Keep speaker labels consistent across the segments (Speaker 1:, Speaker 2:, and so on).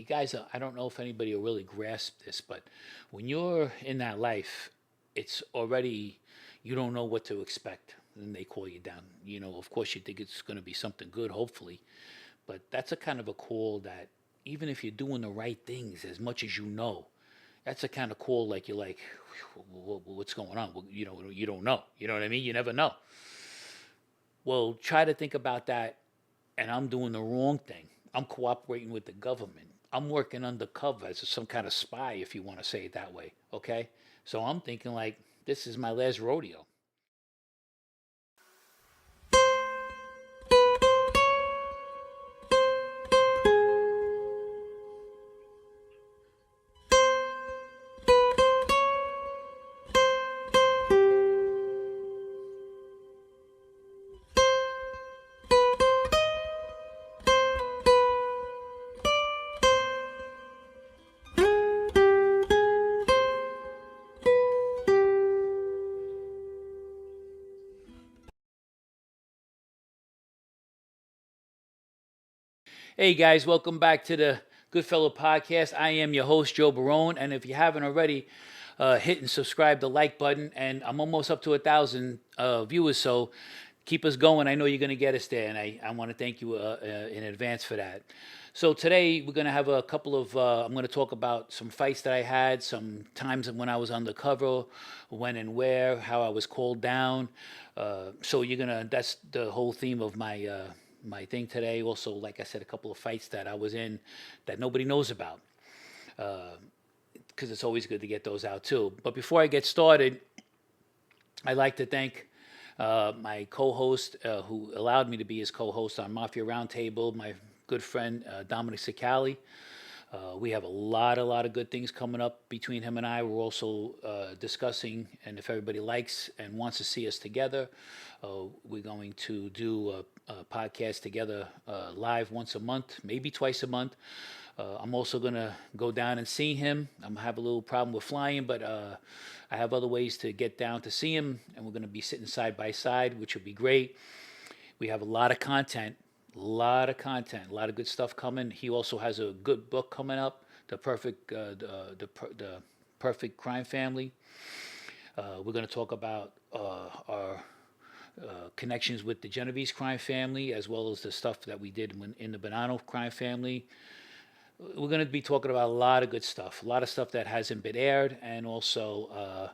Speaker 1: you guys, I don't know if anybody will really grasp this, but when you're in that life, it's already, you don't know what to expect. And they call you down. Of course, you think it's going to be something good, hopefully. But that's a kind of a call that, even if you're doing the right things as much as you know, that's a kind of call like you're like, what's going on? Well, you don't know. You know what I mean? You never know. Well, try to think about that, and I'm doing the wrong thing. I'm cooperating with the government. I'm working undercover as some kind of spy, if you want to say it that way. Okay? So I'm thinking like, this is my last rodeo. Hey guys, welcome back to the Goodfellow Podcast. I am your host, Joe Barone, and if you haven't already, hit and subscribe the like button. And I'm almost up to 1,000 viewers, so keep us going. I know you're going to get us there, and I want to thank you in advance for that. So today we're going to have a couple of. I'm going to talk about some fights that I had, some times when I was undercover, when and where, how I was called down. So you're gonna. That's the whole theme of my thing today. Also, like I said, a couple of fights that I was in that nobody knows about, because it's always good to get those out too. But before I get started, I'd like to thank my co-host who allowed me to be his co-host on Mafia Roundtable, my good friend Dominic Sicali. We have a lot of good things coming up between him and I. We're also discussing, and if everybody likes and wants to see us together, we're going to do a podcast together live once a month, maybe twice a month. I'm also going to go down and see him. I'm going to have a little problem with flying, but I have other ways to get down to see him, and we're going to be sitting side by side, which will be great. We have a lot of content, a lot of good stuff coming. He also has a good book coming up, the perfect crime family. We're going to talk about our connections with the Genovese crime family, as well as the stuff that we did in the Bonanno crime family. We're going to be talking about a lot of good stuff, a lot of stuff that hasn't been aired, and also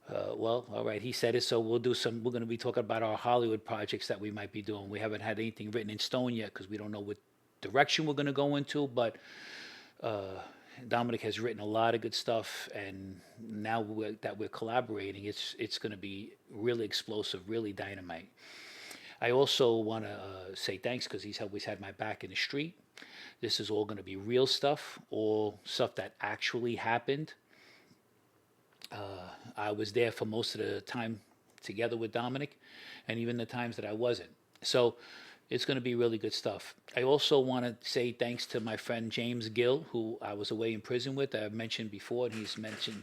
Speaker 1: well, all right, he said it, so we'll do some. We're going to be talking about our Hollywood projects that we might be doing. We haven't had anything written in stone yet because we don't know what direction we're going to go into. But Dominic has written a lot of good stuff, and now that we're collaborating, it's going to be really explosive, really dynamite. I also want to say thanks because he's always had my back in the street. This is all going to be real stuff, all stuff that actually happened. I was there for most of the time together with Dominic, and even the times that I wasn't. So it's going to be really good stuff. I also want to say thanks to my friend James Gill, who I was away in prison with. I've mentioned before, and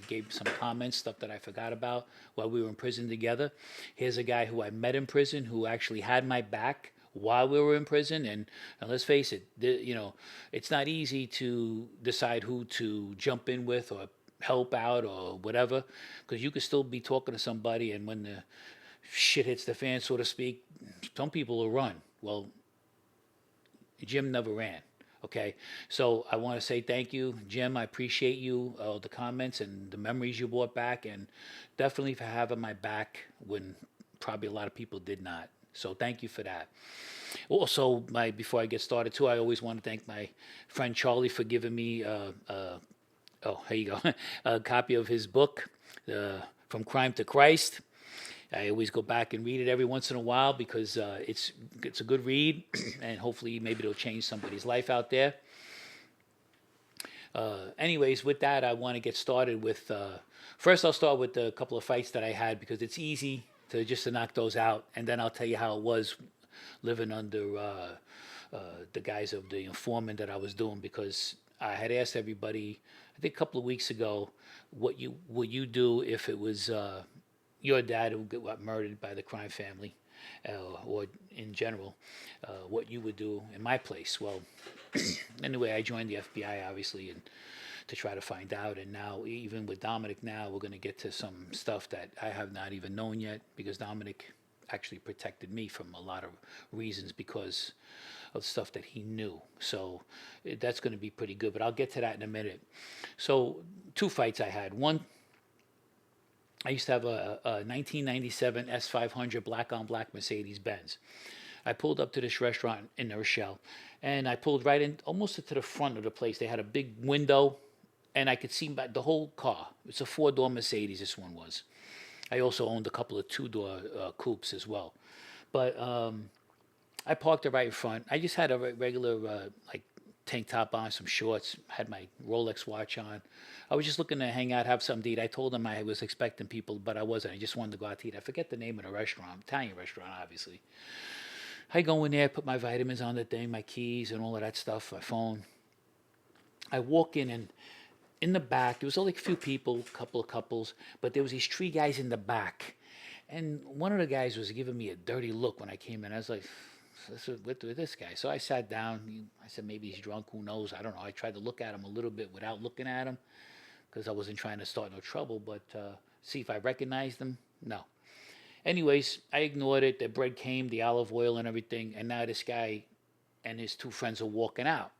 Speaker 1: gave some comments, stuff that I forgot about while we were in prison together. Here's a guy who I met in prison who actually had my back while we were in prison. And let's face it, it's not easy to decide who to jump in with or help out or whatever, because you could still be talking to somebody, and when the shit hits the fan, so to speak, some people will run. Well, Jim never ran. Okay, so I want to say thank you, Jim. I appreciate you, the comments and the memories you brought back, and definitely for having my back when probably a lot of people did not. So thank you for that. Also, before I get started too, I always want to thank my friend Charlie for giving me oh, here you go. A copy of his book, From Crime to Christ. I always go back and read it every once in a while because it's a good read, and hopefully maybe it'll change somebody's life out there. Anyways, with that, I want to get started with. First, I'll start with a couple of fights that I had because it's easy to knock those out, and then I'll tell you how it was living under the guise of the informant that I was doing, because I had asked everybody, I think a couple of weeks ago, what you would you do if it was your dad who got murdered by the crime family. or in general, what you would do in my place. Well, anyway, I joined the FBI, obviously, and to try to find out. And now, even with Dominic, now we're going to get to some stuff that I have not even known yet, because Dominic actually protected me from a lot of reasons because of stuff that he knew. So that's going to be pretty good. But I'll get to that in a minute. So 2 fights I had. One, I used to have a 1997 S500 black on black Mercedes Benz. I pulled up to this restaurant in New Rochelle, and I pulled right in, almost to the front of the place. They had a big window, and I could see the whole car. It's a 4-door Mercedes, this one was. I also owned a couple of 2-door coupes as well. But I parked it right in front. I just had a regular like tank top on, some shorts, had my Rolex watch on. I was just looking to hang out, have something to eat. I told them I was expecting people, but I wasn't. I just wanted to go out to eat. I forget the name of the restaurant, Italian restaurant, obviously. I go in there, put my vitamins on the thing, my keys and all of that stuff, my phone. I walk in, and in the back, there was only a few people, a couple of couples, but there was these 3 guys in the back. And one of the guys was giving me a dirty look when I came in. I was like, with this guy. So I sat down. I said, maybe he's drunk. Who knows? I don't know. I tried to look at him a little bit without looking at him, because I wasn't trying to start no trouble, but see if I recognized him. No. Anyways, I ignored it. The bread came, the olive oil and everything, and now this guy and his 2 friends are walking out.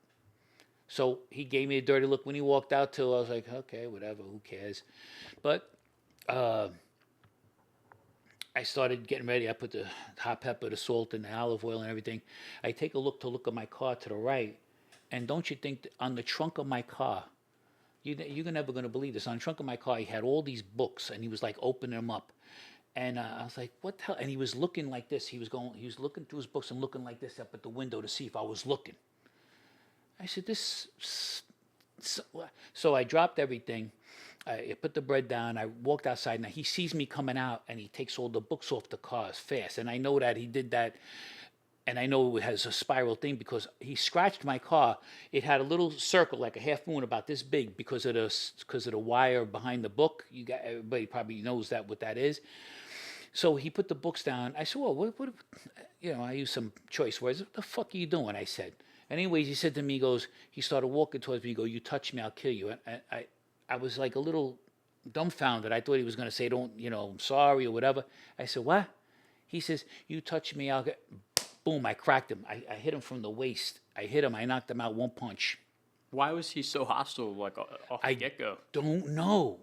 Speaker 1: So he gave me a dirty look when he walked out too. I was like, okay, whatever, who cares? But I started getting ready. I put the hot pepper, the salt, and the olive oil and everything. I take a look at my car to the right, and don't you think that on the trunk of my car, you're never going to believe this. On the trunk of my car, he had all these books, and he was like opening them up. And I was like, what the hell? And he was looking like this. He was looking through his books and looking like this up at the window to see if I was looking. I said, so I dropped everything. I put the bread down. I walked outside. Now he sees me coming out, and he takes all the books off the cars fast. And I know that he did that. And I know it has a spiral thing because he scratched my car. It had a little circle, like a half moon, about this big, because of the wire behind the book. Everybody probably knows what that is. So he put the books down. I said, well, what I used some choice words. What the fuck are you doing? I said. Anyways, he said to me, he started walking towards me. He goes, you touch me, I'll kill you. And I was like a little dumbfounded. I thought he was going to say, I'm sorry or whatever. I said, what? He says, you touch me, I'll get... Boom, I cracked him. I hit him from the waist. I hit him. I knocked him out 1 punch.
Speaker 2: Why was he so hostile, like, off the get-go?
Speaker 1: Don't know.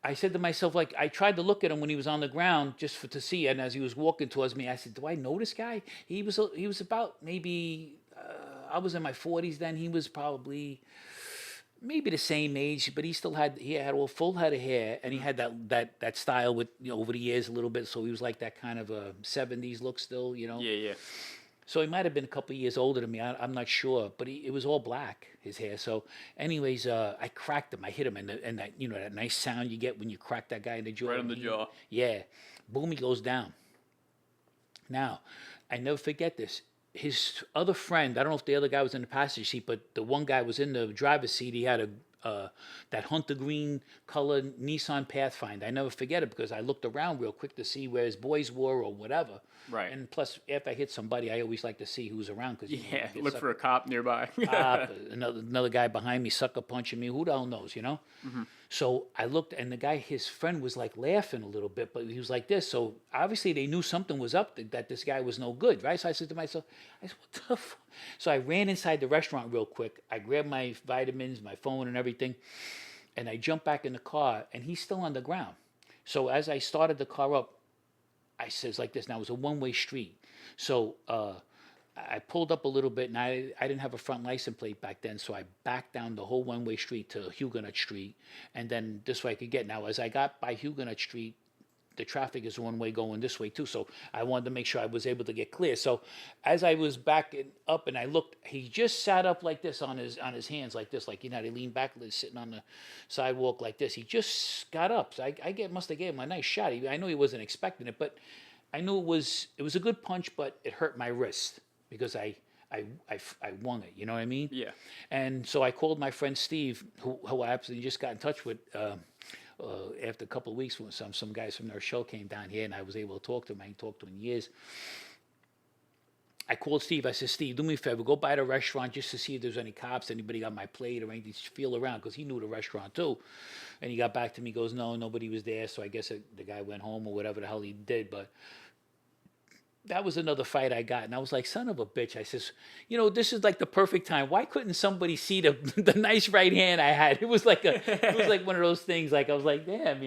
Speaker 1: I said to myself, like, I tried to look at him when he was on the ground just to see, and as he was walking towards me, I said, do I know this guy? He was about maybe, I was in my 40s then. He was probably maybe the same age, but he had a full head of hair, and he had that style with, over the years a little bit, so he was like that kind of a 70s look still,
Speaker 2: Yeah.
Speaker 1: So he might have been a couple of years older than me. I'm not sure, but it was all black, his hair. So, anyways, I cracked him. I hit him, and that that nice sound you get when you crack that guy in the jaw.
Speaker 2: Right on the jaw.
Speaker 1: Yeah, boom, he goes down. Now, I never forget this. His other friend, I don't know if the other guy was in the passenger seat, but the one guy was in the driver's seat. He had that hunter green color Nissan Pathfinder. I never forget it because I looked around real quick to see where his boys were or whatever.
Speaker 2: Right.
Speaker 1: And plus, after I hit somebody, I always like to see who's around. Cause
Speaker 2: look for a cop nearby.
Speaker 1: Another guy behind me, sucker punching me. Who the hell knows,
Speaker 2: Mm-hmm.
Speaker 1: So I looked, and the guy, his friend, was like laughing a little bit, but he was like this. So obviously they knew something was up, that this guy was no good, right? So I said to myself, what the fuck? So I ran inside the restaurant real quick. I grabbed my vitamins, my phone and everything, and I jumped back in the car, and he's still on the ground. So as I started the car up, I says like this. Now it was a one-way street. So I pulled up a little bit, and I didn't have a front license plate back then, so I backed down the whole one-way street to Huguenot Street, and then this way I could get. Now, as I got by Huguenot Street, the traffic is one way going this way too, so I wanted to make sure I was able to get clear. So as I was backing up and I looked, he just sat up like this on his hands like this, like, he leaned back, sitting on the sidewalk like this. He just got up. So I must have gave him a nice shot. I know he wasn't expecting it, but I knew it was a good punch, but it hurt my wrist because I won it. You know what I mean?
Speaker 2: Yeah.
Speaker 1: And so I called my friend Steve, who I absolutely just got in touch with after a couple of weeks, when some guys from their show came down here, and I was able to talk to him. I ain't talked to him in years. I called Steve. I said, Steve, do me a favor. Go by the restaurant just to see if there's any cops, anybody got my plate or anything. Just feel around, because he knew the restaurant too. And he got back to me, goes, no, nobody was there. So I guess the guy went home or whatever the hell he did. But that was another fight I got. And I was like, son of a bitch. I says, this is like the perfect time. Why couldn't somebody see the nice right hand I had? It was like one of those things. Like, I was like, damn,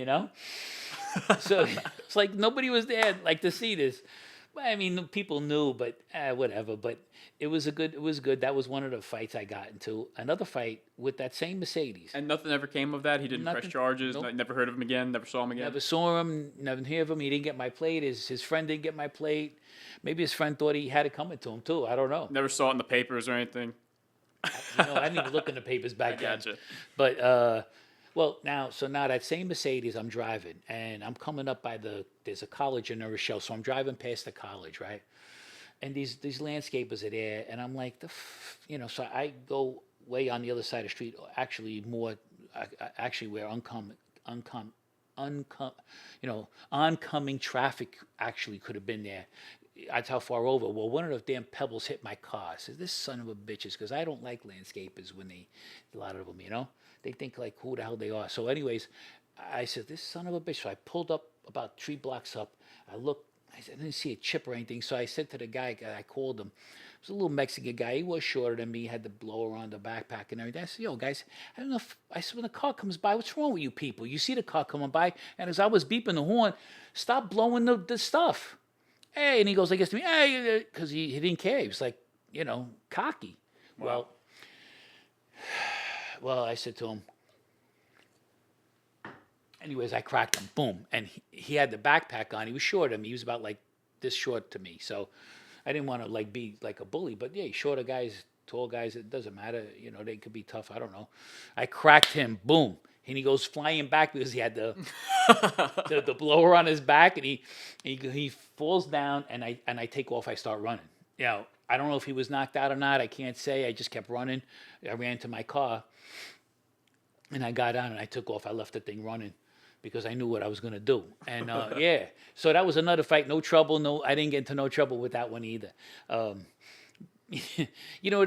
Speaker 1: So it's like nobody was there like to see this. I mean, people knew, but whatever. But it was good. That was one of the fights I got into. Another fight with that same Mercedes.
Speaker 2: And nothing ever came of that? He didn't press charges?
Speaker 1: Nope.
Speaker 2: Never heard of him again? Never saw him again?
Speaker 1: Never saw him, never hear of him. He didn't get my plate. His friend didn't get my plate. Maybe his friend thought he had it coming to him, too. I don't know.
Speaker 2: Never saw it in the papers or anything?
Speaker 1: I didn't even look in the papers back then.
Speaker 2: Gotcha.
Speaker 1: But, now that same Mercedes, I'm driving, and I'm coming up by there's a college in New Rochelle, so I'm driving past the college, right? And these landscapers are there, and I'm like, so I go way on the other side of the street, actually where oncoming traffic actually could have been there. That's how far over. Well, one of the damn pebbles hit my car. I said, this son of a bitches, because I don't like landscapers when a lot of them, they think like who the hell they are. So anyways, I said, this son of a bitch. So I pulled up about 3 blocks up. I looked. I didn't see a chip or anything. So I said to the guy, I called him. It was a little Mexican guy. He was shorter than me. He had the blower on the backpack and everything. I said, yo, guys, I don't know I said, when the car comes by, what's wrong with you people? You see the car coming by, and as I was beeping the horn, stop blowing the stuff. Hey, and he goes like this to me, hey, because he didn't care. He was like, cocky.
Speaker 2: Wow.
Speaker 1: Well, I said to him, anyways, I cracked him, boom. And he had the backpack on. He was short of me. He was about like this short to me. So I didn't want to like be like a bully. But yeah, shorter guys, tall guys, it doesn't matter. They could be tough. I don't know. I cracked him, boom. And he goes flying back because he had the the blower on his back. And he falls down, and I take off. I start running. I don't know if he was knocked out or not. I can't say. I just kept running. I ran to my car, and I got out, and I took off. I left the thing running because I knew what I was going to do. And, yeah. So that was another fight. No trouble. No, I didn't get into no trouble with that one either. It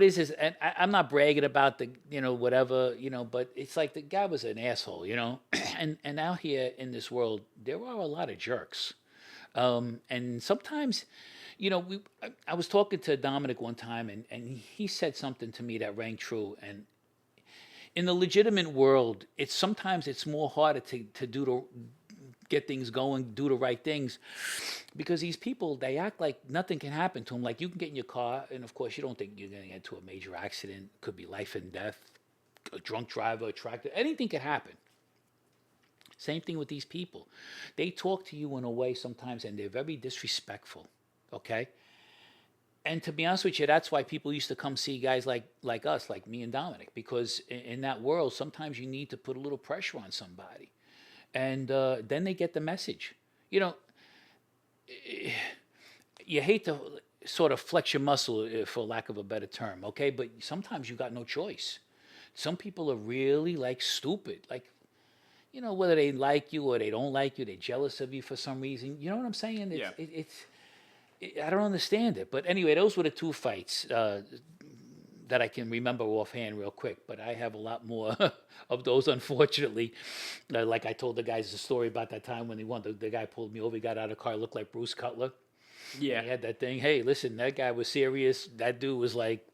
Speaker 1: is and I'm not bragging about the, whatever, but it's like the guy was an asshole, and out here in this world, there are a lot of jerks. And sometimes, I was talking to Dominic one time, and he said something to me that rang true. And in the legitimate world, sometimes it's more harder to get things going, do the right things, because these people, they act like nothing can happen to them. Like, you can get in your car, and of course you don't think you're going to get into a major accident. Could be life and death, a drunk driver, a tractor, anything could happen. Same thing with these people. They talk to you in a way sometimes, and they're very disrespectful, okay? And to be honest with you, that's why people used to come see guys like us, like me and Dominic, because in that world, sometimes you need to put a little pressure on somebody. And then they get the message. You hate to sort of flex your muscle, for lack of a better term, okay? But sometimes you got no choice. Some people are really, like, stupid. Like, whether they like you or they don't like you, they're jealous of you for some reason. You know what I'm saying?
Speaker 2: Yeah.
Speaker 1: I don't understand it. But anyway, those were the 2 fights that I can remember offhand real quick. But I have a lot more of those, unfortunately. Like I told the guys the story about that time when he won. The guy pulled me over. He got out of the car, looked like Bruce Cutler.
Speaker 2: Yeah.
Speaker 1: He had that thing. Hey, listen, that guy was serious. That dude was like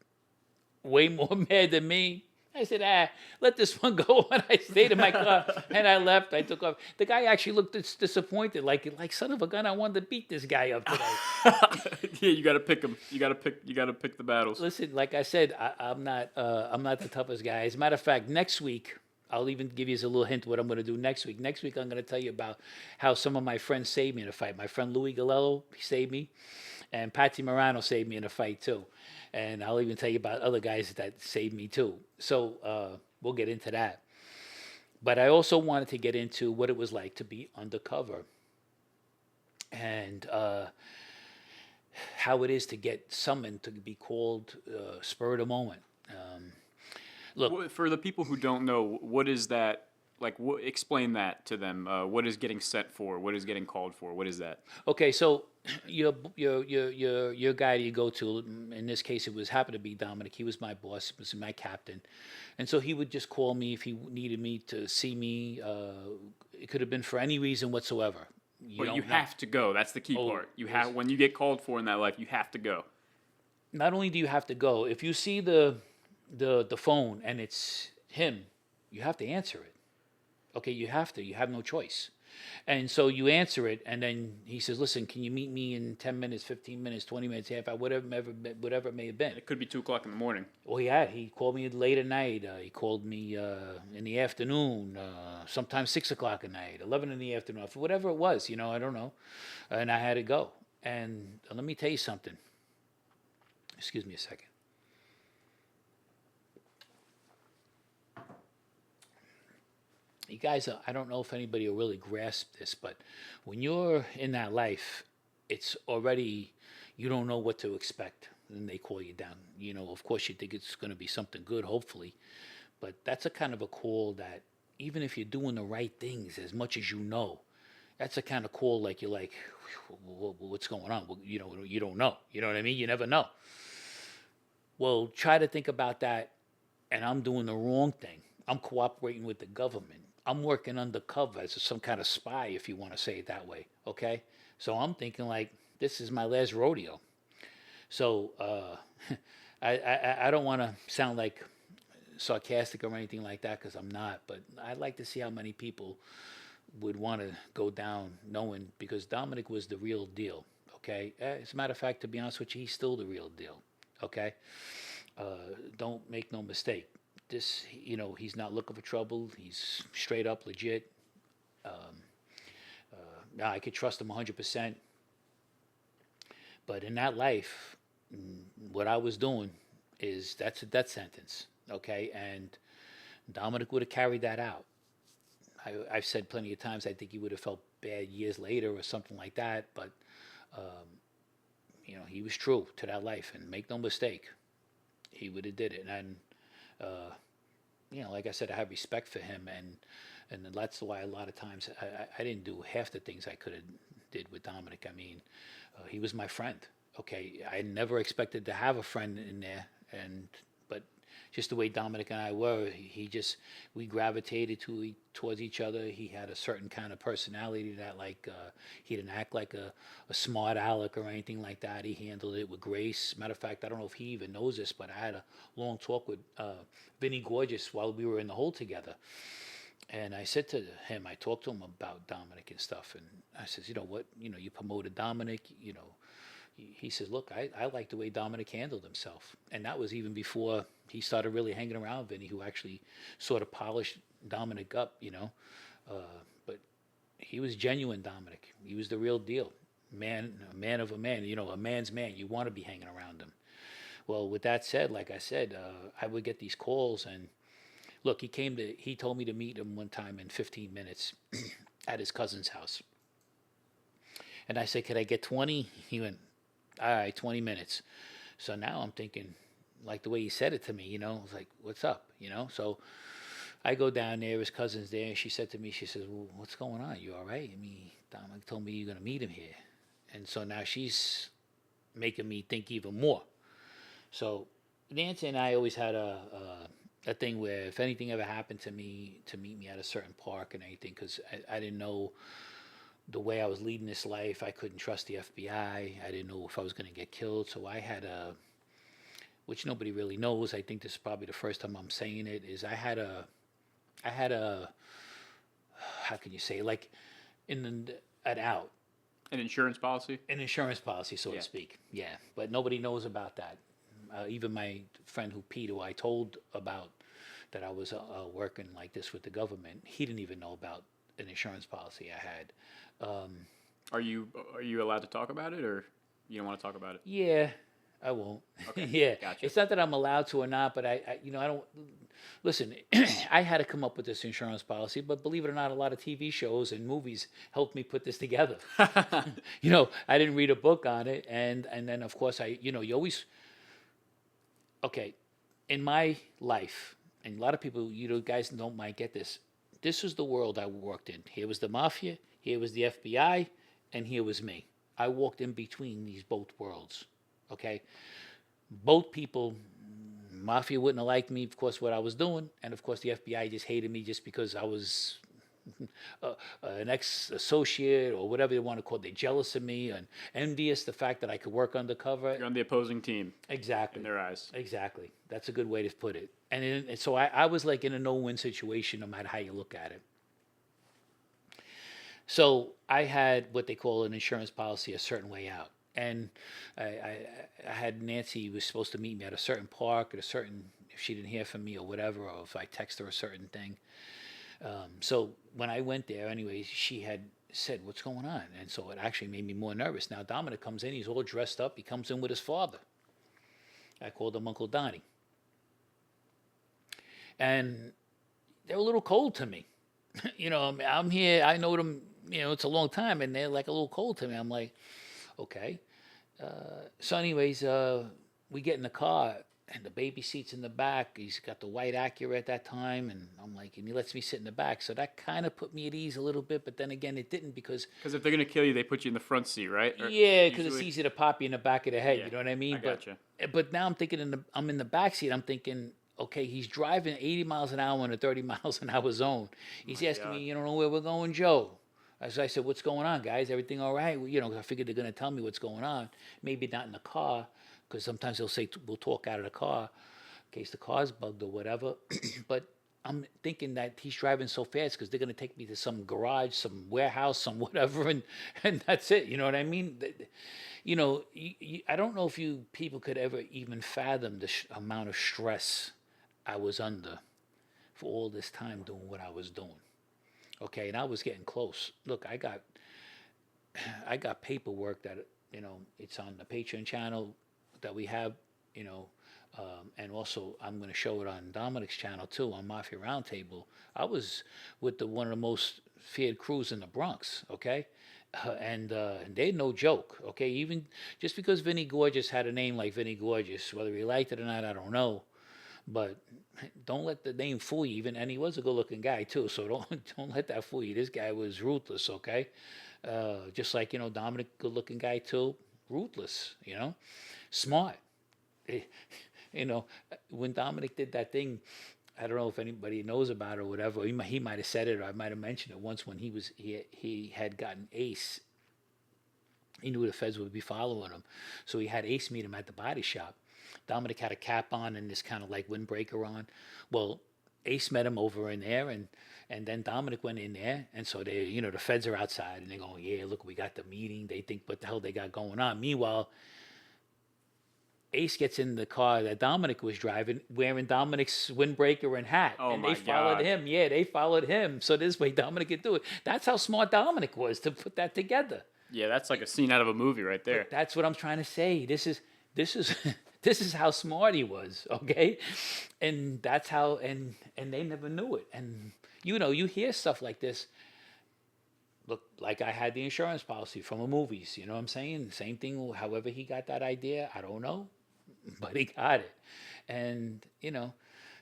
Speaker 1: way more mad than me. I said, let this one go. And I stayed in my car, and I left. I took off. The guy actually looked disappointed, like son of a gun. I wanted to beat this guy up today.
Speaker 2: Yeah, you got to pick him. You got to pick the battles.
Speaker 1: Listen, like I said, I'm not the toughest guy. As a matter of fact, next week, I'll even give you a little hint what I'm going to do next week. Next week, I'm going to tell you about how some of my friends saved me in a fight. My friend Louis Galello, he saved me, and Patsy Morano saved me in a fight too. And I'll even tell you about other guys that saved me too. So we'll get into that. But I also wanted to get into what it was like to be undercover, and how it is to get summoned to be called spur of the moment. Look,
Speaker 2: For the people who don't know, what is that Like, explain that to them. What is getting sent for? What is getting called for? What is that?
Speaker 1: Okay, so your guy you go to, in this case it was happened to be Dominic. He was my boss, was my captain, and so he would just call me if he needed me to see me. It could have been for any reason whatsoever.
Speaker 2: But you
Speaker 1: don't know.
Speaker 2: have to go. That's the key part. You have when you get called for in that life, you have to go.
Speaker 1: Not only do you have to go, if you see the phone and it's him, you have to answer it. Okay, you have to. You have no choice. And so you answer it, and then he says, "Listen, can you meet me in 10 minutes, 15 minutes, 20 minutes, half hour, whatever it may have been."
Speaker 2: It could be 2 o'clock in the morning.
Speaker 1: Well, yeah, he called me late at night. He called me in the afternoon, sometimes 6 o'clock at night, 11 in the afternoon, whatever it was. I don't know. And I had to go. And let me tell you something. Excuse me a second. You guys, I don't know if anybody will really grasp this, but when you're in that life, it's already, you don't know what to expect. And they call you down. Of course, you think it's going to be something good, hopefully. But that's a kind of a call that, even if you're doing the right things as much as you know, that's a kind of call like you're like, what's going on? Well, you don't know. You know what I mean? You never know. Well, try to think about that, and I'm doing the wrong thing. I'm cooperating with the government. I'm working undercover as some kind of spy, if you want to say it that way, okay? So I'm thinking like, this is my last rodeo. So I don't want to sound like sarcastic or anything like that, because I'm not, but I'd like to see how many people would want to go down knowing, because Dominic was the real deal, okay? As a matter of fact, to be honest with you, he's still the real deal, okay? Don't make no mistake. This, he's not looking for trouble. He's straight up legit. I could trust him 100%. But in that life, what I was doing that's a death sentence, okay? And Dominic would have carried that out. I've said plenty of times I think he would have felt bad years later or something like that. But he was true to that life, and make no mistake, he would have did it. And like I said, I have respect for him, and that's why a lot of times I didn't do half the things I could have did with Dominic. I mean, he was my friend. Okay, I never expected to have a friend in there, but just the way Dominic and I were, we gravitated towards each other. He had a certain kind of personality that, like, he didn't act like a smart aleck or anything like that. He handled it with grace. Matter of fact, I don't know if he even knows this, but I had a long talk with Vinny Gorgeous while we were in the hole together. And I said to him, I talked to him about Dominic and stuff, and I says, you know what, you promoted Dominic, He says, look, I like the way Dominic handled himself. And that was even before he started really hanging around Vinny, who actually sort of polished Dominic up, But he was genuine, Dominic. He was the real deal. A man of a man, a man's man. You want to be hanging around him. Well, with that said, like I said, I would get these calls, and look, he told me to meet him one time in 15 minutes at his cousin's house. And I said, could I get 20? He went, all right, 20 minutes. So now I'm thinking, like the way he said it to me, I was like, what's up, So I go down there, his cousin's there, and she said to me, she says, well, what's going on? You all right? I mean, Dominic told me you're going to meet him here. And so now she's making me think even more. So Nancy and I always had a thing where if anything ever happened to me, to meet me at a certain park and anything, because I didn't know the way I was leading this life. I couldn't trust the FBI. I didn't know if I was going to get killed. So I had which nobody really knows. I think this is probably the first time I'm saying it, is I had a, how can you say, like an out.
Speaker 2: An insurance policy?
Speaker 1: An insurance policy, so to speak. Yeah, but nobody knows about that. Even my friend who I told about that I was working like this with the government, he didn't even know about an insurance policy I had.
Speaker 2: Are you allowed to talk about it, or you don't want to talk about it?
Speaker 1: Yeah, I won't.
Speaker 2: Okay,
Speaker 1: yeah,
Speaker 2: gotcha.
Speaker 1: It's not that I'm allowed to or not, but I don't. Listen, I had to come up with this insurance policy, but believe it or not, a lot of TV shows and movies helped me put this together. I didn't read a book on it, and then of course you always. Okay, in my life, and a lot of people, guys might get this. this is the world I worked in. Here was the Mafia, here was the FBI, and here was me. I walked in between these both worlds. Okay? Both people, Mafia wouldn't have liked me, of course, what I was doing, and of course the FBI just hated me just because I was an ex-associate or whatever they want to call it. They jealous of me and envious the fact that I could work undercover.
Speaker 2: You're on the opposing team
Speaker 1: Exactly.
Speaker 2: in their eyes.
Speaker 1: Exactly. That's a good way to put it. And so I was like in a no-win situation no matter how you look at it. So I had what they call an insurance policy a certain way out. And I had Nancy was supposed to meet me at a certain park at a certain, if she didn't hear from me or whatever, or if I text her a certain thing. So when I went there, anyways, she had said, "What's going on?" And so it actually made me more nervous. Now Dominic comes in, he's all dressed up. He comes in with his father. I called him Uncle Donnie. And they're a little cold to me. I'm here, I know them, it's a long time, and they're like a little cold to me. I'm like, okay. So anyways, we get in the car, and the baby seat's in the back. He's got the white Acura at that time, and I'm like, and he lets me sit in the back. So that kind of put me at ease a little bit, but then again, it didn't because
Speaker 2: if they're gonna kill you, they put you in the front seat, right?
Speaker 1: yeah, because it's easy to pop you in the back of the head.
Speaker 2: Yeah,
Speaker 1: you know what I mean?
Speaker 2: I gotcha.
Speaker 1: But now I'm thinking I'm in the back seat. I'm thinking, okay, he's driving 80 miles an hour in a 30 miles an hour zone. He's asking
Speaker 2: God.
Speaker 1: me, you don't know where we're going, Joe? As I said, what's going on, guys? Everything all right? Well, I figured they're going to tell me what's going on. Maybe not in the car, because sometimes they'll say, we'll talk out of the car in case the car's bugged or whatever. But I'm thinking that he's driving so fast because they're going to take me to some garage, some warehouse, some whatever, and that's it. You know what I mean? I don't know if you people could ever even fathom the amount of stress I was under for all this time doing what I was doing. Okay, and I was getting close. Look, I got paperwork that it's on the Patreon channel that we have, and also I'm going to show it on Dominic's channel too on Mafia Roundtable. I was with one of the most feared crews in the Bronx. Okay. And they're no joke, okay? Even just because Vinny Gorgeous had a name like Vinny Gorgeous, whether he liked it or not, I don't know. But don't let the name fool you. And he was a good-looking guy too, so don't let that fool you. This guy was ruthless, okay? Just like Dominic, good-looking guy too, ruthless, smart. When Dominic did that thing, I don't know if anybody knows about it or whatever. He might have said it, or I might have mentioned it once when he had gotten Ace. He knew the feds would be following him, so he had Ace meet him at the body shop. Dominic had a cap on and this kind of like windbreaker on. Well, Ace met him over in there, and then Dominic went in there, and so they, the feds are outside, and they're going, yeah, look, we got the meeting. They think what the hell they got going on. Meanwhile, Ace gets in the car that Dominic was driving, wearing Dominic's windbreaker and hat.
Speaker 2: Oh,
Speaker 1: and
Speaker 2: my
Speaker 1: they followed
Speaker 2: God.
Speaker 1: him. Yeah, they followed him. So this way Dominic could do it. That's how smart Dominic was to put that together.
Speaker 2: Yeah, that's like a scene out of a movie right there.
Speaker 1: But that's what I'm trying to say. This is this is how smart he was, okay? And that's how and they never knew it. And you hear stuff like this. Look, like I had the insurance policy from the movies, you know what I'm saying? Same thing, however he got that idea, I don't know. But he got it. And,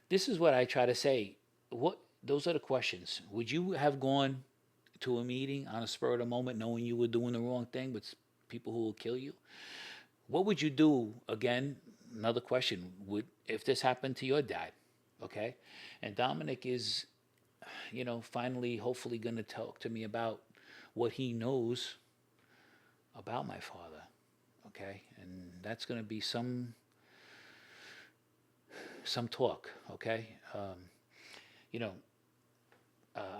Speaker 1: this is what I try to say. Those are the questions. Would you have gone to a meeting on a spur of the moment knowing you were doing the wrong thing with people who will kill you? What would you do, again, another question, if this happened to your dad, okay? And Dominic is, finally, hopefully going to talk to me about what he knows about my father, okay? And that's going to be some talk, okay?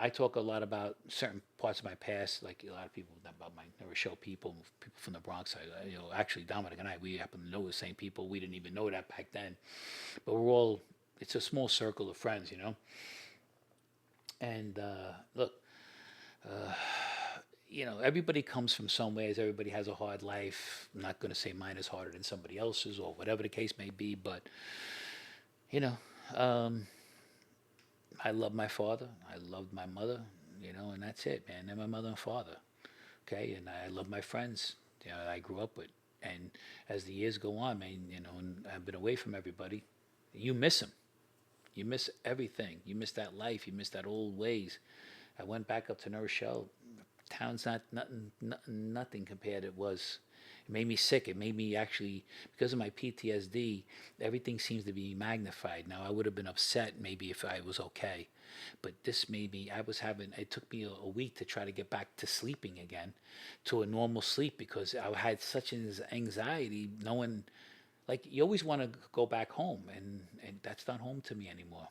Speaker 1: I talk a lot about certain parts of my past, like a lot of people about my never show people from the Bronx. Actually Dominic and I, we happen to know the same people. We didn't even know that back then, but it's a small circle of friends, And look, everybody comes from somewhere. Everybody has a hard life. I'm not going to say mine is harder than somebody else's or whatever the case may be, but I love my father. I loved my mother, and that's it, man. They're my mother and father, okay? And I love my friends, that I grew up with. And as the years go on, man, and I've been away from everybody, you miss them. You miss everything. You miss that life. You miss that old ways. I went back up to New Rochelle. Town's not nothing compared. It was. It made me sick. It made me actually, because of my PTSD, everything seems to be magnified. Now, I would have been upset maybe if I was okay. But this made me, it took me a week to try to get back to sleeping again, to a normal sleep, because I had such an anxiety knowing, like, you always want to go back home, and that's not home to me anymore.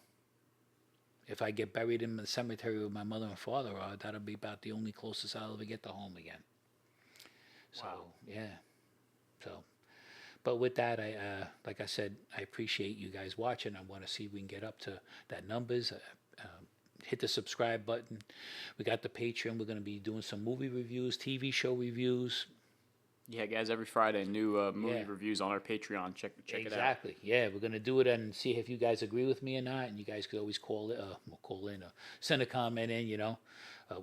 Speaker 1: If I get buried in the cemetery with my mother and father, that'll be about the only closest I'll ever get to home again. So,
Speaker 2: Wow.
Speaker 1: yeah. So, but with that, like I said, I appreciate you guys watching. I want to see if we can get up to that numbers. Hit the subscribe button. We got the Patreon. We're going to be doing some movie reviews, TV show reviews.
Speaker 2: Yeah, guys, every Friday, new movie
Speaker 1: Yeah.
Speaker 2: reviews on our Patreon. Check it out.
Speaker 1: Exactly. Yeah, we're gonna do it and see if you guys agree with me or not. And you guys could always call in, or send a comment in.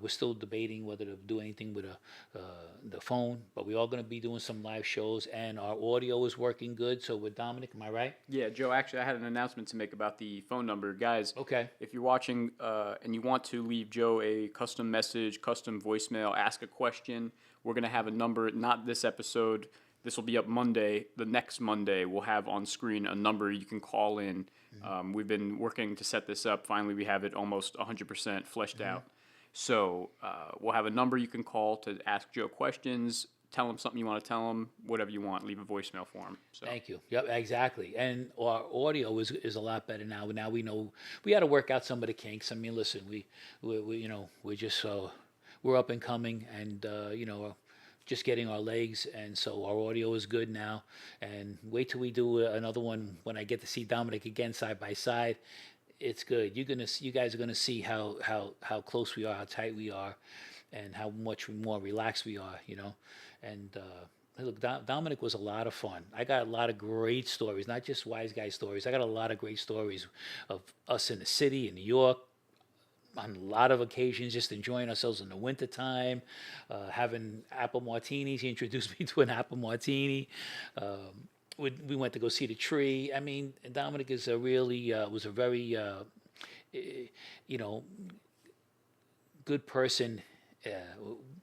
Speaker 1: We're still debating whether to do anything with the phone, but we're all gonna be doing some live shows, and our audio is working good. So with Dominic, am I right?
Speaker 2: Yeah, Joe, actually, I had an announcement to make about the phone number. Guys,
Speaker 1: Okay.
Speaker 2: if you're watching and you want to leave Joe a custom message, custom voicemail, ask a question, we're going to have a number, not this episode. This will be up Monday. The next Monday, we'll have on screen a number you can call in. We've been working to set this up. Finally, we have it almost 100% fleshed out. So we'll have a number you can call to ask Joe questions, tell him something you want to tell him, whatever you want. Leave a voicemail for him. So.
Speaker 1: Thank you. Yep, exactly. And our audio is a lot better now. Now we know we got to work out some of the kinks. I mean, listen, we we're just we're up and coming, and just getting our legs, and so our audio is good now. And wait till we do another one when I get to see Dominic again side by side. It's good. You guys are gonna see how close we are, how tight we are, and how much more relaxed we are. And look, Dominic was a lot of fun. I got a lot of great stories, not just wise guy stories. I got a lot of great stories of us in the city in New York, on a lot of occasions, just enjoying ourselves in the wintertime, having apple martinis. He introduced me to an apple martini. We went to go see the tree. I mean, Dominic is was a very, good person.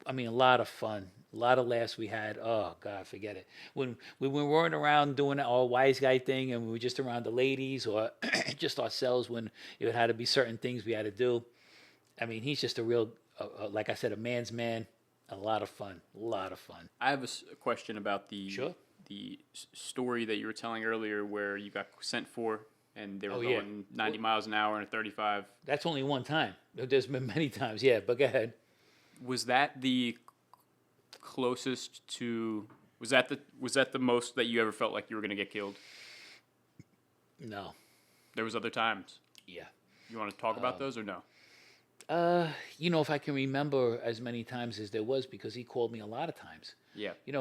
Speaker 1: I mean, a lot of fun, a lot of laughs we had. Oh God, forget it. When we weren't around doing our wise guy thing, and we were just around the ladies or just ourselves, when it had to be certain things we had to do. I mean, he's just a real, like I said, a man's man. A lot of fun. A lot of fun.
Speaker 2: I have a question about the
Speaker 1: Sure.
Speaker 2: story that you were telling earlier where you got sent for and they were
Speaker 1: yeah.
Speaker 2: going 90 miles an hour and a 35.
Speaker 1: That's only one time. There's been many times, yeah, but go ahead.
Speaker 2: Was that the closest to was that the most that you ever felt like you were going to get killed?
Speaker 1: No.
Speaker 2: There was other times.
Speaker 1: Yeah.
Speaker 2: You want to talk about those or no?
Speaker 1: If I can remember as many times as there was, because he called me a lot of times.
Speaker 2: Yeah.
Speaker 1: You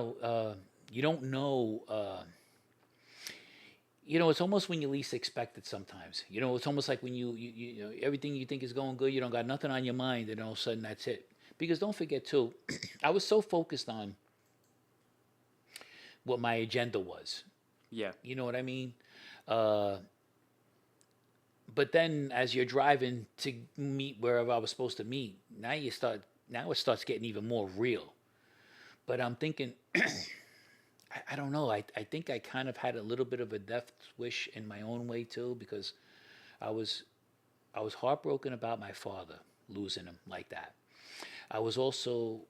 Speaker 1: don't know. It's almost when you least expect it sometimes. It's almost like when you everything you think is going good, you don't got nothing on your mind, and all of a sudden that's it. Because don't forget too, I was so focused on what my agenda was.
Speaker 2: Yeah.
Speaker 1: You know what I mean? But then as you're driving to meet wherever I was supposed to meet, now it starts getting even more real. But I'm thinking, I don't know. I think I kind of had a little bit of a death wish in my own way too, because I was heartbroken about my father, losing him like that. I was also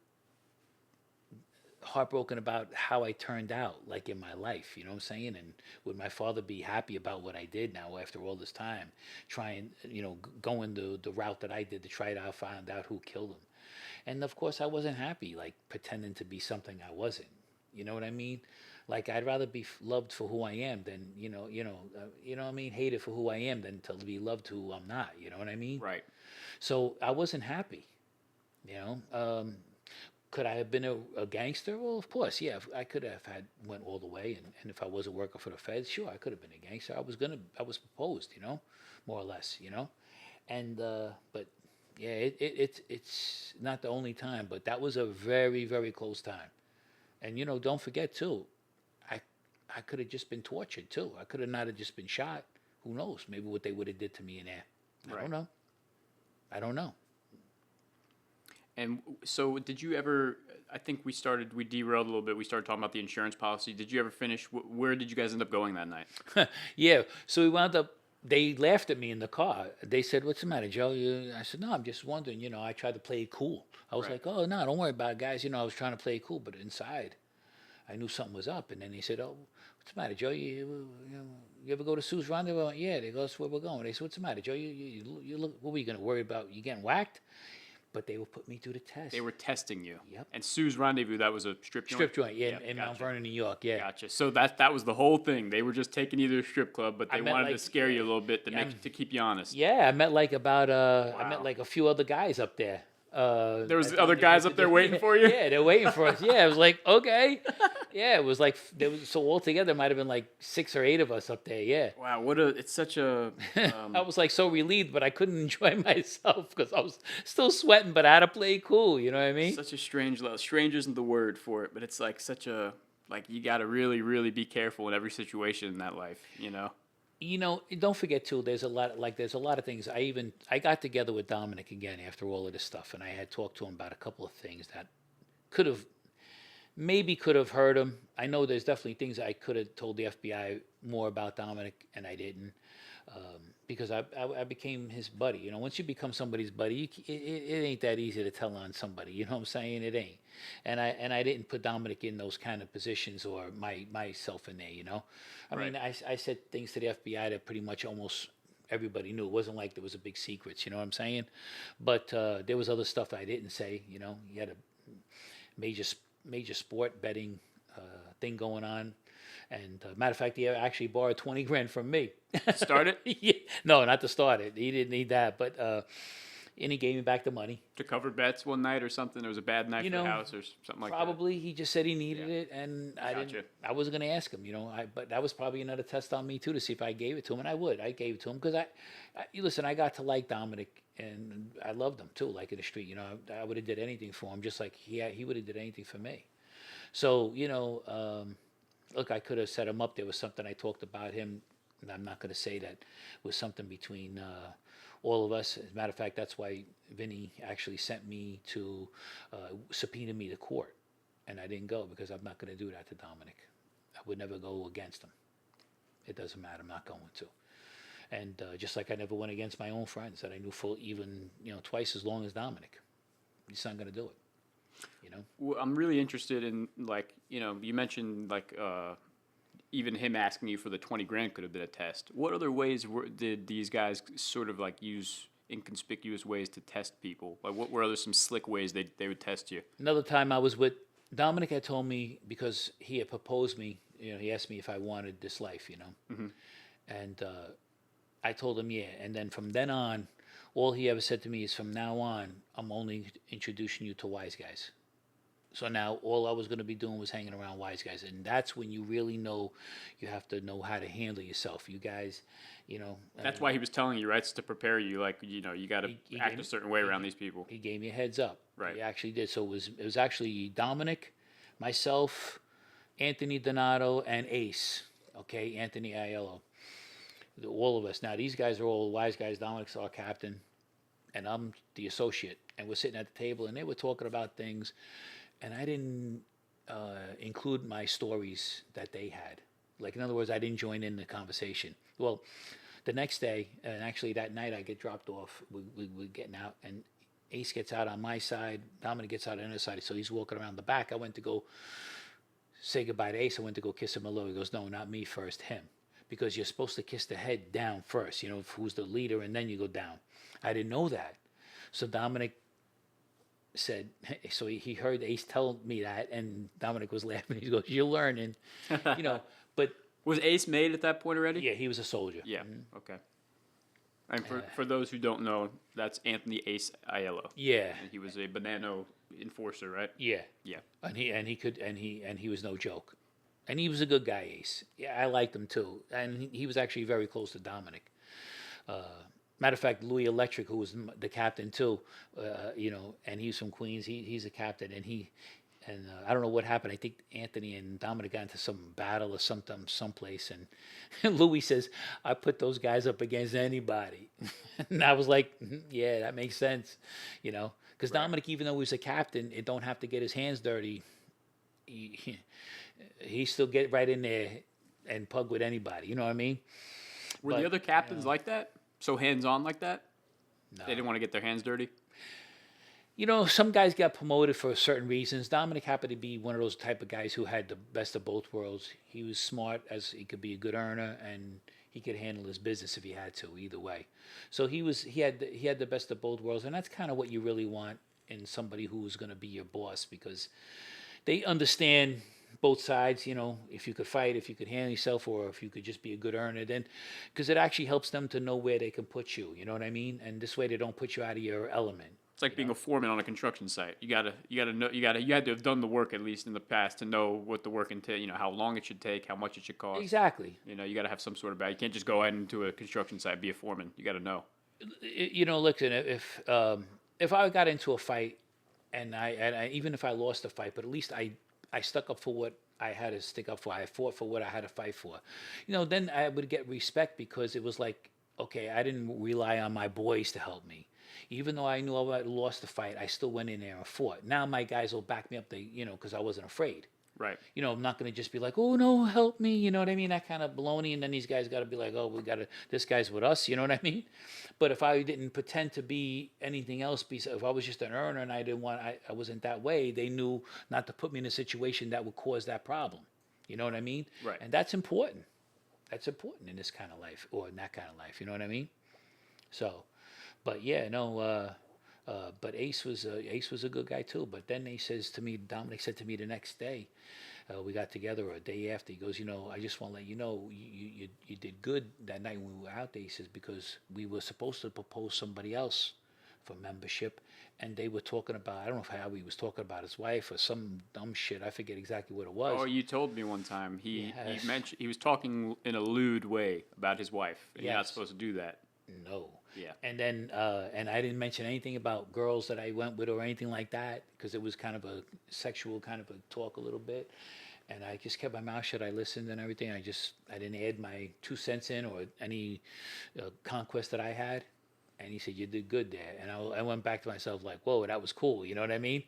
Speaker 1: heartbroken about how I turned out, like in my life, you know what I'm saying? And would my father be happy about what I did now after all this time, trying, going the route that I did to try to find out who killed him? And of course I wasn't happy, like pretending to be something I wasn't. You know what I mean? Like, I'd rather be loved for who I am than, what I mean? Hated for who I am than to be loved who I'm not. You know what I mean?
Speaker 2: Right.
Speaker 1: So I wasn't happy, Could I have been a gangster? Well, of course, yeah. I could have went all the way, and if I was a worker for the feds, sure, I could have been a gangster. I was proposed, more or less, and but yeah, it's not the only time, but that was a very, very close time, and don't forget too, I could have just been tortured too. I could have not have just been shot. who knows? Maybe what they would have did to me in there. I
Speaker 2: Right.
Speaker 1: don't know. I don't know.
Speaker 2: And so, did you ever? I think we derailed a little bit. We started talking about the insurance policy. Did you ever finish? Where did you guys end up going that night?
Speaker 1: Yeah. So we wound up. They laughed at me in the car. They said, "What's the matter, Joe?" I said, "No, I'm just wondering. I tried to play it cool. I was
Speaker 2: Right.
Speaker 1: like, oh no, don't worry about it, guys. I was trying to play it cool, but inside, I knew something was up." And then they said, "Oh, what's the matter, Joe? You ever go to Sue's Rendezvous?" I went, "Yeah." They go, "That's where we're going." They said, "What's the matter, Joe? You look. What were you gonna worry about? You getting whacked?" But they would put me through the test.
Speaker 2: They were testing you.
Speaker 1: Yep.
Speaker 2: And Sue's Rendezvous, that was a strip joint?
Speaker 1: Strip joint, yeah,
Speaker 2: Yep,
Speaker 1: in Mount
Speaker 2: gotcha.
Speaker 1: Vernon, New York, yeah.
Speaker 2: Gotcha. So that was the whole thing. They were just taking you to a strip club, but
Speaker 1: I
Speaker 2: they
Speaker 1: met,
Speaker 2: wanted to
Speaker 1: like,
Speaker 2: scare you a little bit
Speaker 1: yeah,
Speaker 2: to keep you honest.
Speaker 1: Yeah, I met like about I met
Speaker 2: Wow.
Speaker 1: like a few other guys up there.
Speaker 2: There was
Speaker 1: that
Speaker 2: other
Speaker 1: they
Speaker 2: guys
Speaker 1: did
Speaker 2: up there
Speaker 1: the-
Speaker 2: waiting for you?
Speaker 1: Yeah, they're waiting for us. Yeah, it was like, okay. Yeah, it was like so altogether there might have been like 6 or 8 of us up there. Yeah.
Speaker 2: Wow, it's such a
Speaker 1: I was like so relieved, but I couldn't enjoy myself because I was still sweating, but I had to play cool. You know what I mean?
Speaker 2: such a strange love. Strange isn't the word for it, but it's like such a you got to really really be careful in every situation in that life,
Speaker 1: Don't forget too. There's a lot of things. I got together with Dominic again after all of this stuff, and I had talked to him about a couple of things that could have hurt him. I know there's definitely things I could have told the FBI more about Dominic, and I didn't, because I became his buddy. Once you become somebody's buddy, it ain't that easy to tell on somebody. You know what I'm saying? It ain't. And I didn't put Dominic in those kind of positions or myself in there. I mean, I said things to the FBI that pretty much almost everybody knew. It wasn't like there was a big secrets. You know what I'm saying? But there was other stuff that I didn't say. He had a major sport betting thing going on. And matter of fact, he actually borrowed 20 grand from me.
Speaker 2: Start it?
Speaker 1: Yeah. No, not to start it. He didn't need that, but and he gave me back the money.
Speaker 2: To cover bets one night or something. There was a bad night for the house or something like that.
Speaker 1: Probably he just said he needed
Speaker 2: Yeah.
Speaker 1: it, and I
Speaker 2: Gotcha.
Speaker 1: didn't. I wasn't going to ask him, but that was probably another test on me too to see if I gave it to him, and I would. I gave it to him because listen. I got to like Dominic, and I loved him too. Like in the street, I would have did anything for him, just like he would have did anything for me. So look, I could have set him up. There was something I talked about him, and I'm not going to say that was something between all of us. As a matter of fact, that's why Vinny actually sent me to subpoena me to court, and I didn't go because I'm not going to do that to Dominic. I would never go against him. It doesn't matter. I'm not going to. And just like I never went against my own friends that I knew for even twice as long as Dominic. He's not going to do it.
Speaker 2: Well, I'm really interested in you mentioned even him asking you for the 20 grand could have been a test. What other ways did these guys sort of use inconspicuous ways to test people? Like what were some slick ways they would test you?
Speaker 1: Another time I was with Dominic had told me because he had proposed me, he asked me if I wanted this life,
Speaker 2: Mm-hmm.
Speaker 1: and I told him yeah. And then from then on, all he ever said to me is, from now on, I'm only introducing you to wise guys. So now all I was going to be doing was hanging around wise guys. And that's when you really know you have to know how to handle yourself. You guys,
Speaker 2: That's why he was telling you, right? It's to prepare you, you got to
Speaker 1: He
Speaker 2: act
Speaker 1: gave
Speaker 2: a
Speaker 1: me-
Speaker 2: certain way around these people.
Speaker 1: he gave me a heads up.
Speaker 2: Right.
Speaker 1: He actually did. So it was actually Dominic, myself, Anthony Donato, and Ace. Okay, Anthony Aiello. All of us. Now, these guys are all wise guys. Dominic's our captain, and I'm the associate. And we're sitting at the table, and they were talking about things, and I didn't include my stories that they had. Like, in other words, I didn't join in the conversation. Well, the next day, and actually that night, I get dropped off. We're getting out, and Ace gets out on my side. Dominic gets out on the other side, so he's walking around the back. I went to go say goodbye to Ace. I went to go kiss him hello. He goes, no, not me first, him. Because you're supposed to kiss the head down first, who's the leader, and then you go down. I didn't know that. So Dominic said, so he heard Ace tell me that, and Dominic was laughing. He goes, you're learning, but
Speaker 2: Was Ace made at that point already?
Speaker 1: yeah, he was a soldier.
Speaker 2: Yeah. Okay. And for those who don't know, that's Anthony Ace Aiello.
Speaker 1: Yeah,
Speaker 2: And he was a Bonanno enforcer, right?
Speaker 1: yeah.
Speaker 2: Yeah.
Speaker 1: And he was no joke. And he was a good guy, Ace. Yeah, I liked him too. And he was actually very close to Dominic. Matter of fact, Louis Electric, who was the captain too, and he's from Queens. He's a captain, and And I don't know what happened. I think Anthony and Dominic got into some battle or something someplace. And Louis says, I put those guys up against anybody. And I was like, yeah, that makes sense. Because Dominic, even though he was a captain, it don't have to get his hands dirty. He still get right in there and pug with anybody. You know what I mean?
Speaker 2: Were the other captains like that? So hands-on like that?
Speaker 1: No.
Speaker 2: They didn't want to get their hands dirty?
Speaker 1: Some guys got promoted for certain reasons. Dominic happened to be one of those type of guys who had the best of both worlds. He was smart, as he could be a good earner, and he could handle his business if he had to. Either way, so he had the best of both worlds, and that's kind of what you really want in somebody who is going to be your boss, because they understand both sides. If you could fight, if you could handle yourself, or if you could just be a good earner, then because it actually helps them to know where they can put you. You know what I mean? And this way, they don't put you out of your element.
Speaker 2: It's like being a foreman on a construction site. You gotta know. You had to have done the work at least in the past to know what the work entails. How long it should take, how much it should cost.
Speaker 1: Exactly.
Speaker 2: You gotta have some sort of You can't just go out into a construction site, be a foreman. You gotta know.
Speaker 1: Listen, if I got into a fight, and I even if I lost the fight, but at least I stuck up for what I had to stick up for. I fought for what I had to fight for. Then I would get respect, because it was like, okay, I didn't rely on my boys to help me. Even though I knew I lost the fight, I still went in there and fought. Now my guys will back me up, because I wasn't afraid.
Speaker 2: Right.
Speaker 1: I'm not going to just be like, oh, no, help me. You know what I mean? That kind of baloney. And then these guys got to be like, oh, this guy's with us. You know what I mean? But if I didn't pretend to be anything else, if I was just an earner and I wasn't that way, they knew not to put me in a situation that would cause that problem. You know what I mean?
Speaker 2: Right.
Speaker 1: And that's important. That's important in this kind of life, or in that kind of life. You know what I mean? So, but yeah, no, but Ace was a good guy too. But then Dominic said to me the next day, we got together, or a day after. He goes, I just want to let you know you did good that night when we were out there. He says, because we were supposed to propose somebody else for membership, and they were talking about, I don't know how he was talking about his wife or some dumb shit. I forget exactly what it was.
Speaker 2: Oh, you told me one time he
Speaker 1: Yes.
Speaker 2: mentioned he was talking in a lewd way about his wife. And You're not
Speaker 1: Yes.
Speaker 2: supposed to do that.
Speaker 1: No.
Speaker 2: Yeah.
Speaker 1: And then, and I didn't mention anything about girls that I went with or anything like that, because it was kind of a sexual kind of a talk a little bit. And I just kept my mouth shut. I listened and everything. I didn't add my 2 cents in, or any conquest that I had. And he said, you did good there. And I went back to myself like, whoa, that was cool. You know what I mean?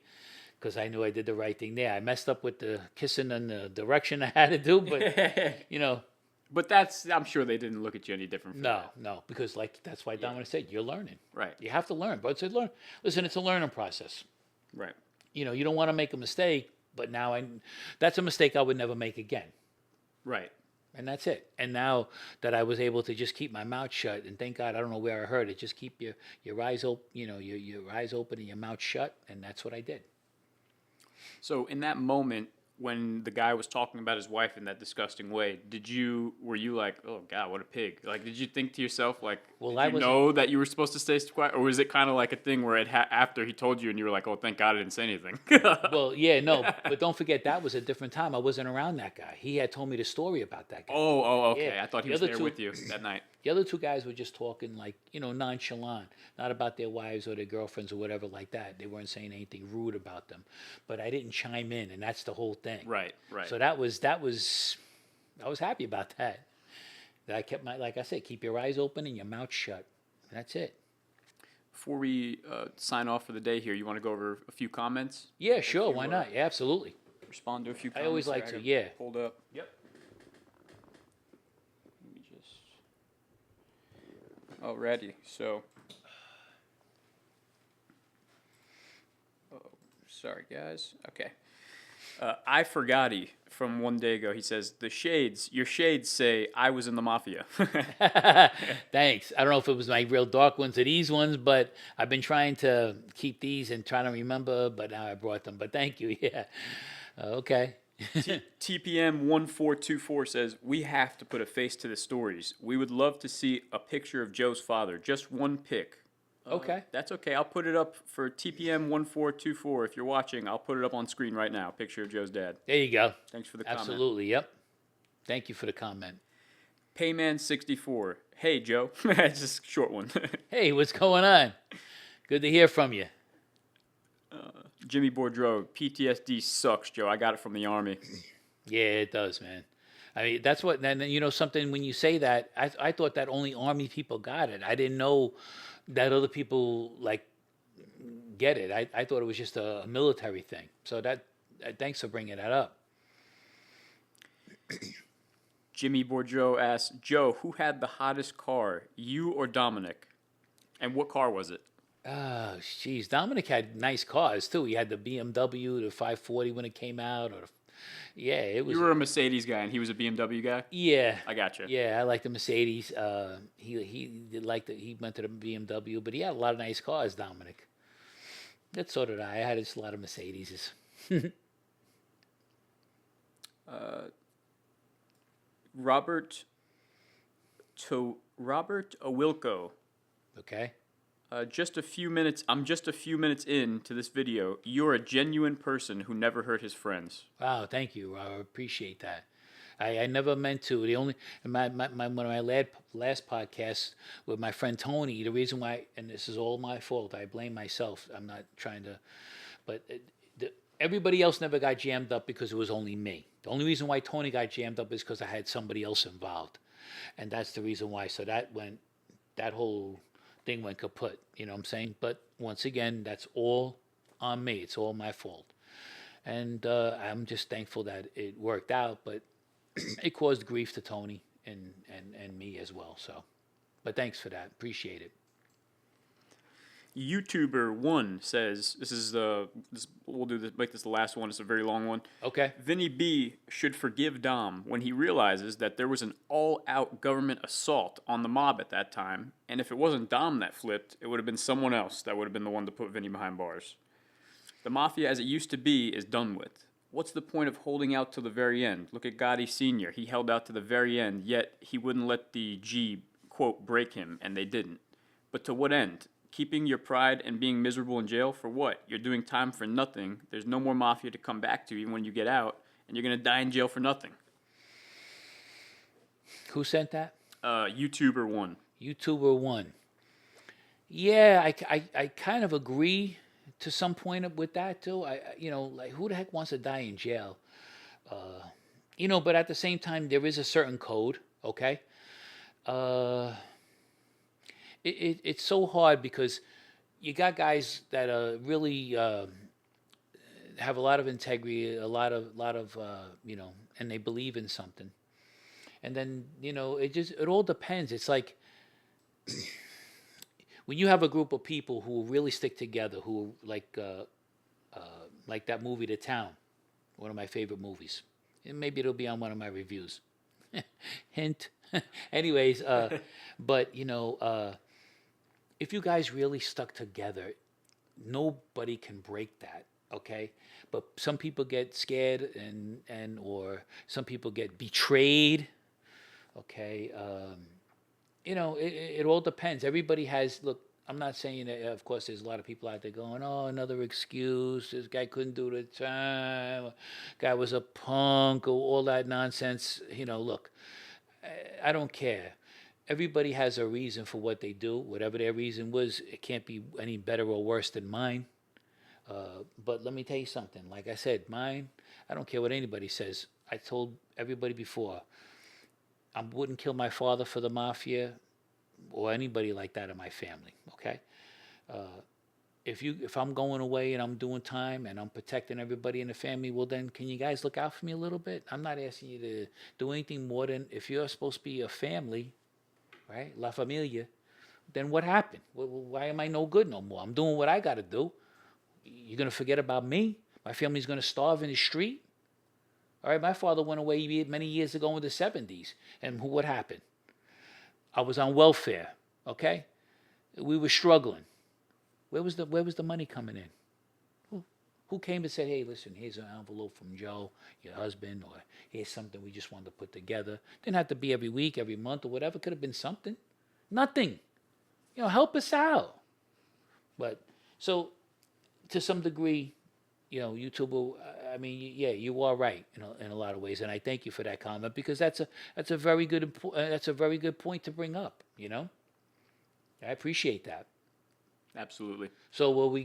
Speaker 1: Because I knew I did the right thing there. I messed up with the kissing and the direction I had to do, but,
Speaker 2: But I'm sure they didn't look at you any different.
Speaker 1: No, because that's why Dominic said, you're learning.
Speaker 2: Right.
Speaker 1: You have to learn. But listen, it's a learning process.
Speaker 2: Right.
Speaker 1: You don't want to make a mistake, but now that's a mistake I would never make again.
Speaker 2: Right.
Speaker 1: And that's it. And now that I was able to just keep my mouth shut, and thank God, I don't know where I heard it, just keep your eyes open, your eyes open and your mouth shut, and that's what I did.
Speaker 2: So in that moment, when the guy was talking about his wife in that disgusting way, were you like, oh God, what a pig? Like, did you think to yourself, like, did you know that you were supposed to stay quiet? Or was it kind of like a thing where after he told you and you were like, oh, thank God I didn't say anything?
Speaker 1: Well, yeah, no, but don't forget, that was a different time. I wasn't around that guy. He had told me the story about that guy.
Speaker 2: Oh, okay.
Speaker 1: Yeah.
Speaker 2: I thought he
Speaker 1: The
Speaker 2: was
Speaker 1: other
Speaker 2: there
Speaker 1: two-
Speaker 2: with you that night.
Speaker 1: The other two guys were just talking like, nonchalant, not about their wives or their girlfriends or whatever like that. They weren't saying anything rude about them. But I didn't chime in, and that's the whole thing.
Speaker 2: Right.
Speaker 1: So I was happy about that. That I kept like I said, keep your eyes open and your mouth shut. That's it.
Speaker 2: Before we sign off for the day here, you want to go over a few comments?
Speaker 1: Yeah, sure. Why not? Yeah, absolutely.
Speaker 2: Respond to a few
Speaker 1: I
Speaker 2: comments.
Speaker 1: always like to, yeah.
Speaker 2: Hold up. Yep. Let me just... Alrighty, so... Oh, sorry, guys. Okay. I forgotty from one day ago. He says, your shades say I was in the Mafia.
Speaker 1: Thanks. I don't know if it was my real dark ones or these ones, but I've been trying to keep these and trying to remember, but now I brought them. But thank you. Yeah. Okay.
Speaker 2: TPM 1424 says, we have to put a face to the stories. We would love to see a picture of Joe's father. Just one pic.
Speaker 1: Okay.
Speaker 2: That's okay. I'll put it up for TPM 1424. If you're watching, I'll put it up on screen right now. Picture of Joe's dad.
Speaker 1: There you go.
Speaker 2: Thanks for the comment.
Speaker 1: Absolutely. Yep. Thank you for the comment.
Speaker 2: Payman64. Hey, Joe. It's just a short one.
Speaker 1: Hey, what's going on? Good to hear from you.
Speaker 2: Jimmy Boudreau, PTSD sucks, Joe. I got it from the Army.
Speaker 1: Yeah, it does, man. I mean, that's what. And then, something, when you say that, I thought that only Army people got it. I didn't know that other people like get it. I thought it was just a military thing. So thanks for bringing that up.
Speaker 2: Jimmy Boudreau asks, Joe, who had the hottest car, you or Dominic? And what car was it?
Speaker 1: Oh, jeez. Dominic had nice cars too. He had the BMW, the 540 when it came out, yeah, it was.
Speaker 2: You were a Mercedes guy and he was a BMW guy?
Speaker 1: Yeah,
Speaker 2: I gotcha.
Speaker 1: yeah. I like the Mercedes. He went to the BMW, but he had a lot of nice cars. Dominic. That's so did I. I had just a lot of Mercedeses.
Speaker 2: Robert Awilko.
Speaker 1: Okay.
Speaker 2: I'm just a few minutes into this video. You're a genuine person who never hurt his friends.
Speaker 1: Wow, thank you. I appreciate that. I never meant to. The only one of my last podcasts with my friend Tony. The reason why, and this is all my fault. I blame myself. I'm not trying to, but everybody else never got jammed up because it was only me. The only reason why Tony got jammed up is because I had somebody else involved, and that's the reason why. So that whole thing went kaput. You know what I'm saying? But once again, that's all on me. It's all my fault. And I'm just thankful that it worked out, but it caused grief to Tony and me as well. So, but thanks for that. Appreciate it.
Speaker 2: YouTuber1 says, we'll do this, make this the last one. It's a very long one.
Speaker 1: Okay.
Speaker 2: Vinny B should forgive Dom when he realizes that there was an all-out government assault on the mob at that time, and if it wasn't Dom that flipped, it would have been someone else that would have been the one to put Vinny behind bars. The Mafia as it used to be is done with. What's the point of holding out till the very end? Look at Gotti Sr. He held out to the very end, yet he wouldn't let the G, quote, break him, and they didn't. But to what end? Keeping your pride and being miserable in jail for what? You're doing time for nothing. There's no more Mafia to come back to even when you get out, and you're going to die in jail for nothing.
Speaker 1: Who sent that?
Speaker 2: YouTuber1.
Speaker 1: YouTuber1. Yeah, I kind of agree to some point with that too. Like, who the heck wants to die in jail? But at the same time, there is a certain code. Okay. It's so hard because you got guys that really have a lot of integrity, a lot of and they believe in something. And then it all depends. It's like when you have a group of people who really stick together, who like that movie The Town, one of my favorite movies. And maybe it'll be on one of my reviews. Hint. Anyways, but if you guys really stuck together, nobody can break that, okay? But some people get scared or some people get betrayed, okay? It all depends. Everybody has, look, I'm not saying that, of course, there's a lot of people out there going, oh, another excuse, this guy couldn't do the time, guy was a punk, or all that nonsense. Look, I don't care. Everybody has a reason for what they do. Whatever their reason was, it can't be any better or worse than mine. But let me tell you something. Like I said, mine, I don't care what anybody says. I told everybody before, I wouldn't kill my father for the Mafia or anybody like that in my family, okay? If I'm going away and I'm doing time and I'm protecting everybody in the family, well then, can you guys look out for me a little bit? I'm not asking you to do anything more than, if you're supposed to be a family, right? La Familia. Then what happened? Why am I no good no more? I'm doing what I got to do. You're going to forget about me? My family's going to starve in the street? All right, my father went away many years ago in the 70s. And what happened? I was on welfare, okay? We were struggling. Where was the money coming in? Who came and said, hey, listen, here's an envelope from Joe, your husband, or here's something we just wanted to put together. Didn't have to be every week, every month, or whatever. Could have been something. Nothing. Help us out. But, so, to some degree, YouTube, I mean, yeah, you are right in a lot of ways, and I thank you for that comment, because that's a very good point to bring up. I appreciate that.
Speaker 2: Absolutely.
Speaker 1: So, we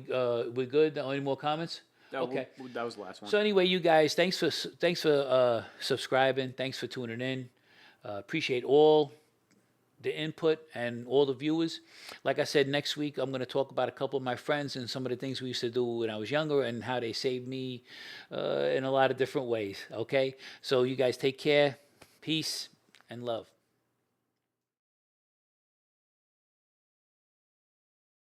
Speaker 1: good? Any more comments? Okay.
Speaker 2: That was the last one.
Speaker 1: So anyway, you guys, thanks for subscribing. Thanks for tuning in. Appreciate all the input and all the viewers. Like I said, next week I'm going to talk about a couple of my friends and some of the things we used to do when I was younger and how they saved me in a lot of different ways. Okay, so you guys take care, peace, and love.